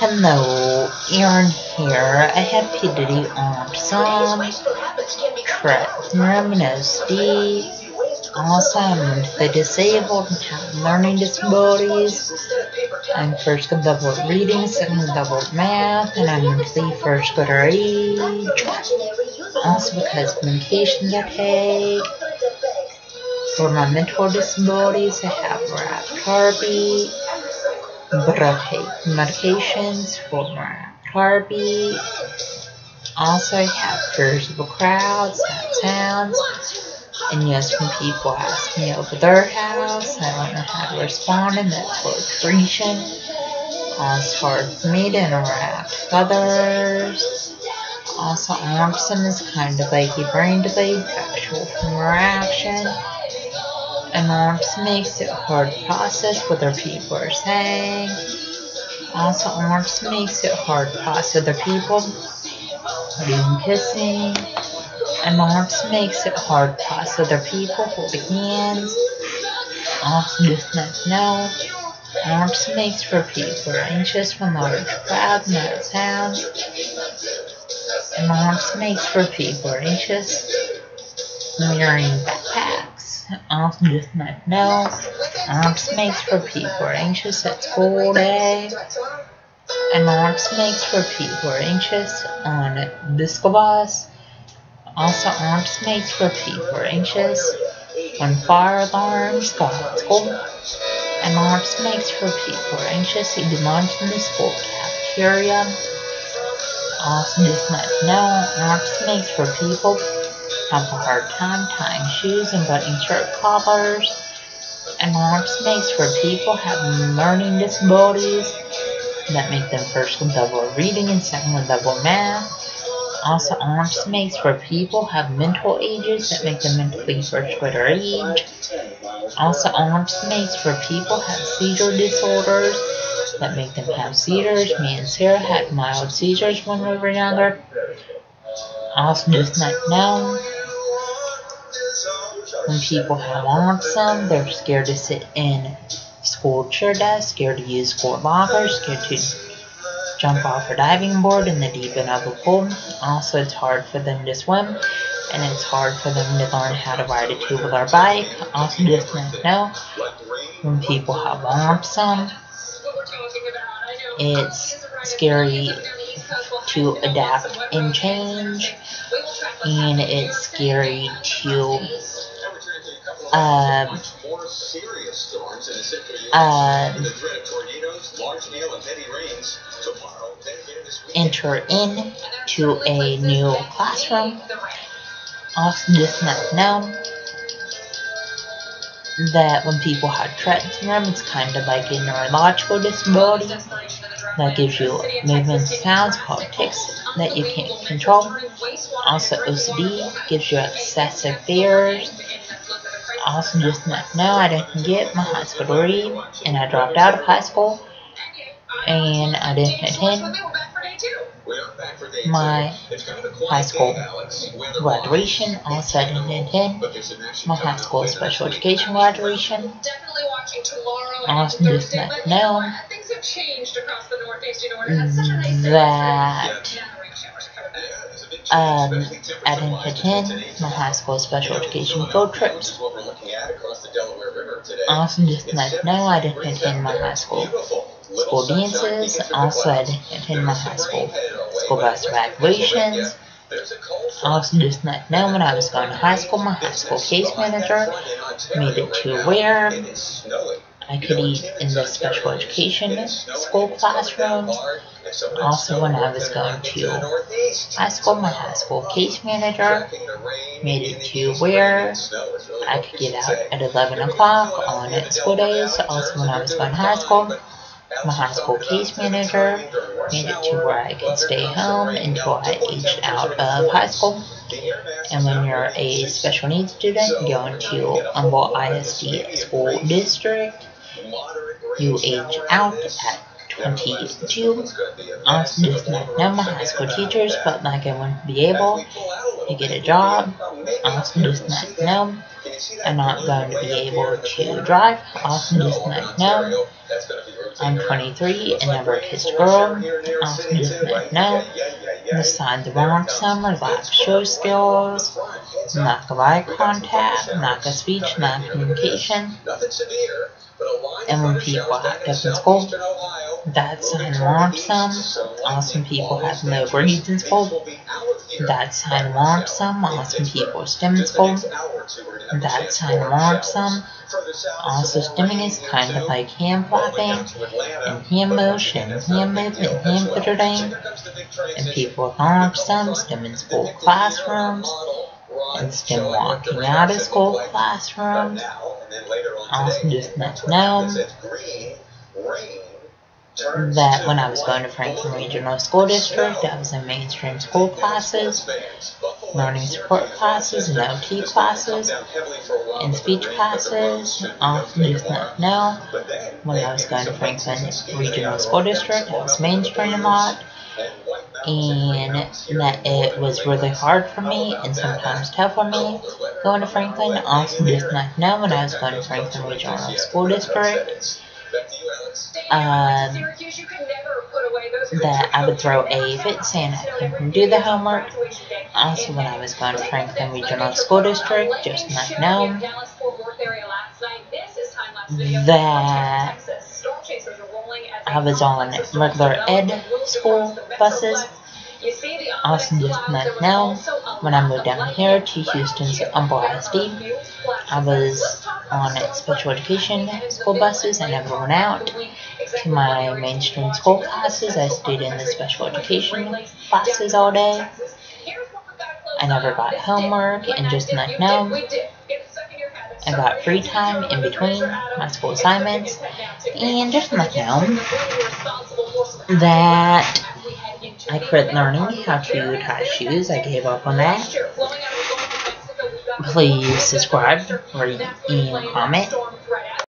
Hello, Aaron here. I have today on some terminology, awesome, the disabled and learning disabilities. I'm first grade level reading, second grade level math, and I'm monthly first grader age. Also because communications I take. For my mental disabilities, I have Harvey. But I take medications for my Harvey. Also, I have fears of crowds, that sounds. And yes, when people ask me over their house, I don't know how to respond, and that's frustration. It's hard for me to interact with others. Also, autism is kind of like a brain delay, factual interaction. And autism makes it hard to process what other people are saying. Also, autism makes it hard to process other people doing kissing. And autism makes it hard to process other people holding hands. Autism does not know. Autism makes for people anxious when large crowds and that sounds. And autism makes for people anxious wearing backpacks. Autism does not know. Autism makes for people anxious at school day. And autism makes for people anxious on the school bus. Also, autism makes for people anxious when fire alarms go at school. And autism makes for people anxious eating lunch in the school cafeteria. Autism does not know. Autism makes for people have a hard time tying shoes and buttoning shirt collars. And autism makes for people having learning disabilities that make them first level reading and second level math. Also, autism makes for people have mental ages that make them mentally first grader age. Also, autism makes for people have seizure disorders that make them have seizures. Me and Sarah had mild seizures when we were younger. Autism does not know. When people have autism, they're scared to sit in school chair desks, scared to use school lockers, scared to jump off a diving board in the deep end of a pool. Also, it's hard for them to swim, and it's hard for them to learn how to ride a two-wheeler bike. Also, does not know. When people have autism, it's scary to adapt and change, and it's scary to enter into a new classroom. Also does not know that when people have Tourette syndrome, it's kind of like a neurological disability that gives you movement sounds called tics that you can't control. Also, OCD gives you excessive fears. Also does not know I didn't get my high school degree, and I dropped out of high school, and I didn't attend my high school graduation. Also, I didn't attend my high school special education graduation. Also does not know that I didn't attend my high school special education field trips. Also does not know I didn't attend my high school dances. Also, I didn't attend my high school bus evacuations. Also does not know when I was going to high school, my high school case manager made it to where I could eat in the special education school classrooms. Also, when I was going to high school, my high school case manager made it to where I could get out at 11 o'clock on school days. Also, when I was going to high school, my high school case manager made it to where I could stay home until I aged out of high school. And when you're a special needs student going to Humboldt ISD school district, you age out at 22. Also does not know my high school teachers felt like I wouldn't be able to get a job. Also does not know I'm not going to be able to drive. Also does not know I'm 23 and never kissed a girl. Awesome just no. The signs of autism are lack of show skills, lack of eye contact, lack of speech, lack of communication. And when people act up in school, that's sign of autism. Awesome people have low grades in school. That's sign of autism. Awesome people STEM in school. That's sign of autism. Also, stimming is kind of like hand flapping and hand motion, hand movement, hand fidgeting. And people with autism stim in school classrooms and stim walking out of school classrooms. Also, just let know that when I was going to Franklin Regional School District, I was in mainstream school classes, learning support classes, and OT classes, and speech classes. Also, just let know when I was going to Franklin Regional School District, I was mainstream a lot, and that it was really hard for me and sometimes tough for me going to Franklin. Also, just let know when I was going to Franklin Regional School District, that I would throw a fit saying I couldn't do the homework. Also, when I was going to Franklin Regional School District, just let know that I was on regular ed school buses. Also, just let know when I moved down here to Houston's Humble ISD, I was on special education school buses. I never went out to my mainstream school classes. I stayed in the special education classes all day. I never got homework, and just let know I got free time in between my school assignments. And just let know that I quit learning how to tie shoes. I gave up on that. Please subscribe, rate, and comment.